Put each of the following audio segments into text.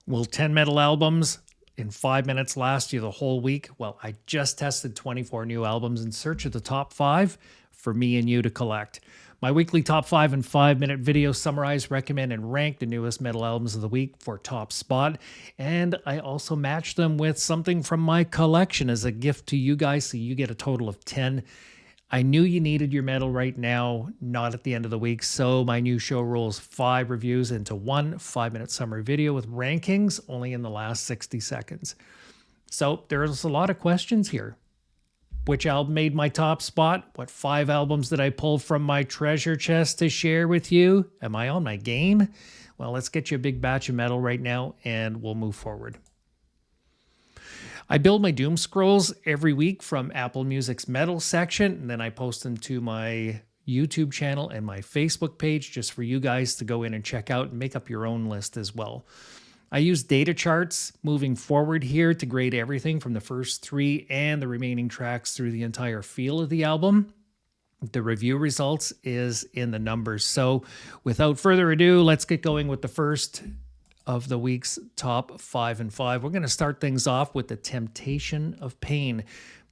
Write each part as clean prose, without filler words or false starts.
Will 10 metal albums in 5 minutes last you the whole week? Well, I just tested 24 new albums in search of the top 5 for me and you to collect. My weekly top 5 in 5-minute videos summarize, recommend, and rank the newest metal albums of the week for top spot. And I also match them with something from my collection as a gift to you guys, so you get a total of 10. I knew you needed your metal right now, not at the end of the week. So my new show rolls 5 reviews into one 5-minute summary video with rankings only in the last 60 seconds. So there's a lot of questions here. Which album made my top spot? What 5 albums did I pull from my treasure chest to share with you? Am I on my game? Well, let's get you a big batch of metal right now and we'll move forward. I build my doom scrolls every week from Apple Music's metal section, and then I post them to my YouTube channel and my Facebook page just for you guys to go in and check out and make up your own list as well. I use data charts moving forward here to grade everything from the first 3 and the remaining tracks through the entire feel of the album. The review results is in the numbers. So without further ado, let's get going with the first of the week's top 5 and 5. We're going to start things off with The Temptation of Pain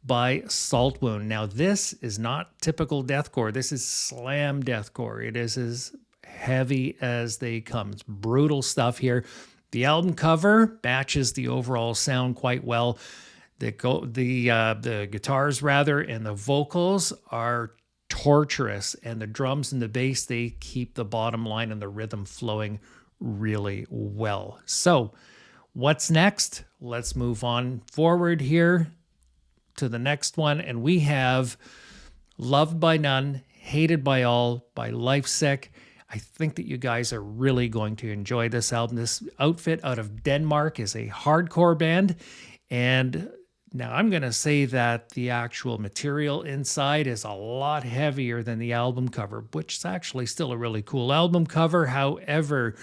by Salt Wound. Now, this is not typical deathcore. This is slam deathcore. It is as heavy as they come. It's brutal stuff here. The album cover matches the overall sound quite well. The guitars rather and the vocals are torturous, and the drums and the bass, they keep the bottom line and the rhythm flowing really well. So what's next? Let's move on forward here to the next one, and we have Loved by None, Hated by All by Lifesick. I think that you guys are really going to enjoy this album. This outfit out of Denmark is a hardcore band, and now I'm going to say that the actual material inside is a lot heavier than the album cover, which is actually still a really cool album cover. However,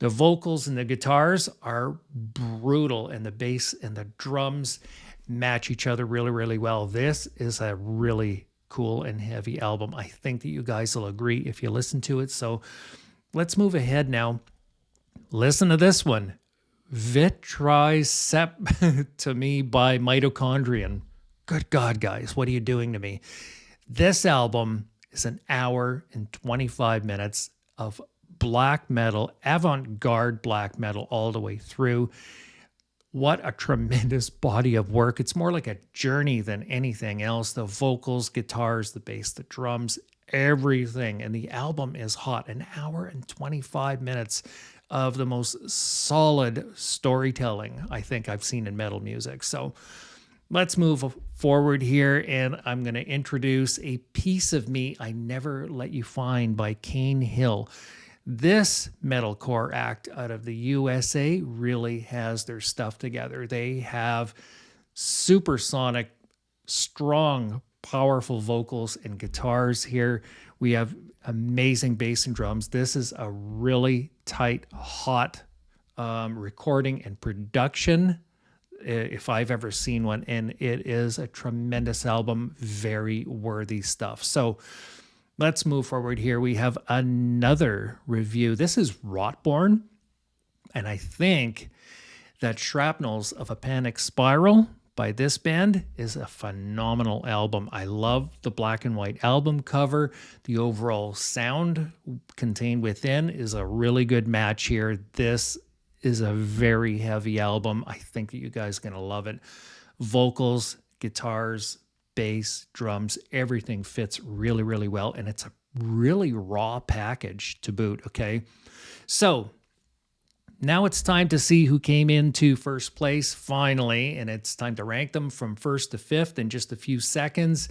the vocals and the guitars are brutal, and the bass and the drums match each other really, really well. This is a really cool and heavy album. I think that you guys will agree if you listen to it. So let's move ahead now. Listen to this one. Vitri to me by Mitochondrion. Good God, guys, what are you doing to me? This album is an hour and 25 minutes of black metal, avant-garde black metal all the way through. What a tremendous body of work. It's more like a journey than anything else. The vocals, guitars, the bass, the drums, everything. And the album is hot. An hour and 25 minutes of the most solid storytelling I think I've seen in metal music. So let's move forward here, and I'm going to introduce A Piece of Me I Never Let You Find by Kain Hill. This metalcore act out of the USA really has their stuff together. They have supersonic, strong, powerful vocals and guitars here. We have amazing bass and drums. This is a really tight, hot recording and production, if I've ever seen one, and it is a tremendous album, very worthy stuff. So let's move forward here. We have another review. This is Rotborn, and I think that Shrapnels of a Panic Spiral by this band is a phenomenal album. I love the black and white album cover. The overall sound contained within is a really good match here. This is a very heavy album. I think that you guys are going to love it. Vocals, guitars, bass, drums, everything fits really, really well. And it's a really raw package to boot, okay? So now it's time to see who came into first place finally, and it's time to rank them from first to fifth in just a few seconds.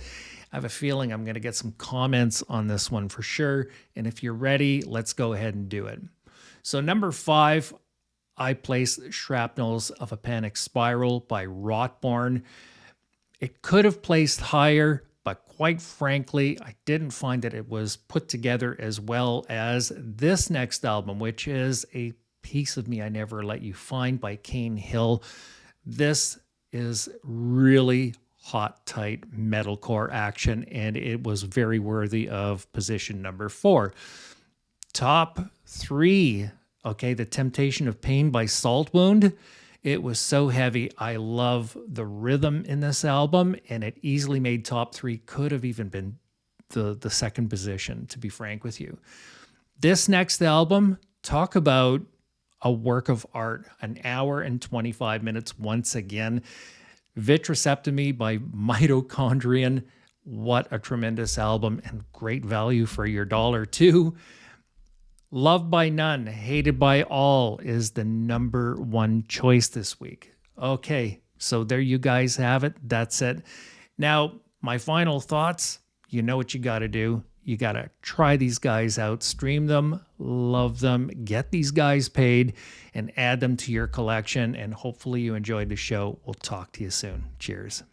I have a feeling I'm going to get some comments on this one for sure. And if you're ready, let's go ahead and do it. So number 5, I placed Shrapnels of a Panic Spiral by Rotborn. It could have placed higher, but quite frankly, I didn't find that it was put together as well as this next album, which is A Piece of Me I Never Let You Find by Kain Hill. This is really hot, tight metalcore action, and it was very worthy of position number 4. Top 3 Okay, The Temptation of Pain by Salt Wound. It was so heavy. I love the rhythm in this album, and it easily made top 3. Could have even been the second position, to be frank with you. This next album, talk about a work of art. An hour and 25 minutes once again. Vitricectomy by Mitochondrion. What a tremendous album and great value for your dollar too. Loved by None, Hated by All is the number 1 choice this week. Okay, so there you guys have it. That's it. Now, my final thoughts, you know what you got to do. You got to try these guys out, stream them, love them, get these guys paid, and add them to your collection. And hopefully you enjoyed the show. We'll talk to you soon. Cheers.